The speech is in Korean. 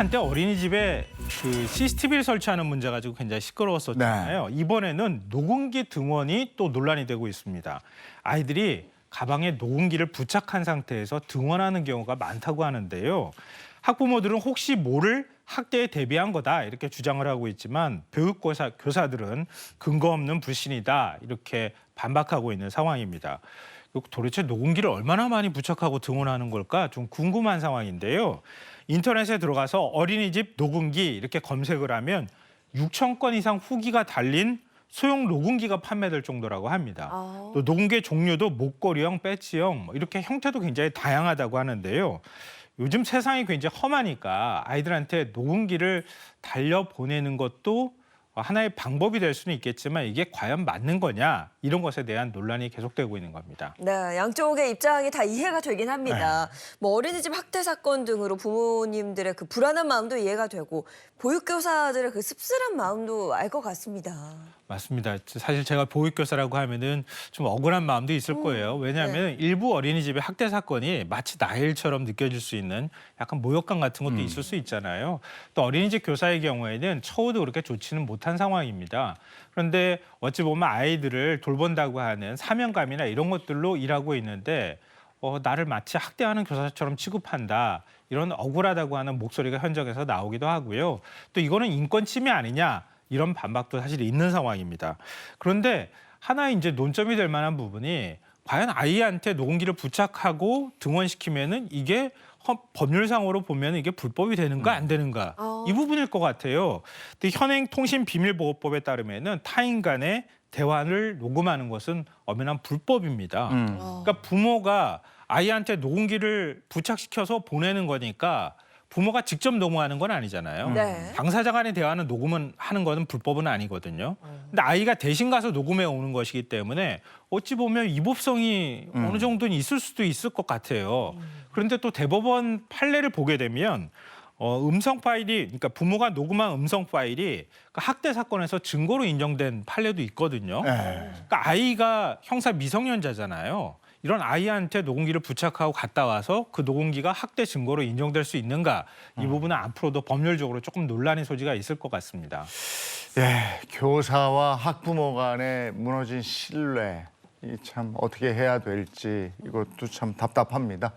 한때 어린이집에 그 CCTV를 설치하는 문제 가지고 굉장히 시끄러웠었잖아요. 이번에는 녹음기 등원이 또 논란이 되고 있습니다. 아이들이 가방에 녹음기를 부착한 상태에서 등원하는 경우가 많다고 하는데요. 학부모들은 혹시 모를 학대에 대비한 거다 이렇게 주장을 하고 있지만 교사들은 근거 없는 불신이다 이렇게 반박하고 있는 상황입니다. 도대체 녹음기를 얼마나 많이 부착하고 등원하는 걸까 좀 궁금한 상황인데요. 인터넷에 들어가서 어린이집 녹음기 이렇게 검색을 하면 6천 건 이상 후기가 달린 소형 녹음기가 판매될 정도라고 합니다. 또 녹음기의 종류도 목걸이형, 배지형 이렇게 형태도 굉장히 다양하다고 하는데요. 요즘 세상이 굉장히 험하니까 아이들한테 녹음기를 달려보내는 것도 하나의 방법이 될 수는 있겠지만 이게 과연 맞는 거냐 이런 것에 대한 논란이 계속되고 있는 겁니다. 네, 양쪽의 입장이 다 이해가 되긴 합니다. 뭐 어린이집 학대 사건 등으로 부모님들의 그 불안한 마음도 이해가 되고 보육교사들의 그 씁쓸한 마음도 알 것 같습니다. 맞습니다. 사실 제가 보육교사라고 하면은 좀 억울한 마음도 있을 거예요. 왜냐하면 일부 어린이집의 학대 사건이 마치 나의 일처럼 느껴질 수 있는 약간 모욕감 같은 것도 있을 수 있잖아요. 또 어린이집 교사의 경우에는 처우도 그렇게 좋지는 못한 상황입니다. 그런데 어찌 보면 아이들을 돌본다고 하는 사명감이나 이런 것들로 일하고 있는데 나를 마치 학대하는 교사처럼 취급한다. 이런 억울하다고 하는 목소리가 현장에서 나오기도 하고요. 또 이거는 인권 침해 아니냐. 이런 반박도 사실 있는 상황입니다. 그런데 하나 이제 논점이 될 만한 부분이 과연 아이한테 녹음기를 부착하고 등원시키면은 이게 법률상으로 보면 이게 불법이 되는가 안 되는가 이 부분일 것 같아요. 근데 현행 통신비밀보호법에 따르면은 타인 간의 대화를 녹음하는 것은 엄연한 불법입니다. 그러니까 부모가 아이한테 녹음기를 부착시켜서 보내는 거니까 부모가 직접 녹음하는 건 아니잖아요. 네. 당사자 간의 대화는 녹음은 하는 거는 불법은 아니거든요. 근데 아이가 대신 가서 녹음해 오는 것이기 때문에 어찌 보면 위법성이 어느 정도는 있을 수도 있을 것 같아요. 그런데 또 대법원 판례를 보게 되면 음성 파일이 그러니까 부모가 녹음한 음성 파일이 그 학대 사건에서 증거로 인정된 판례도 있거든요. 그러니까 아이가 형사 미성년자잖아요. 이런 아이한테 녹음기를 부착하고 갔다 와서 그 녹음기가 학대 증거로 인정될 수 있는가 이 부분은 앞으로도 법률적으로 조금 논란의 소지가 있을 것 같습니다. 예, 교사와 학부모 간에 무너진 신뢰, 이 참 어떻게 해야 될지 이것도 참 답답합니다.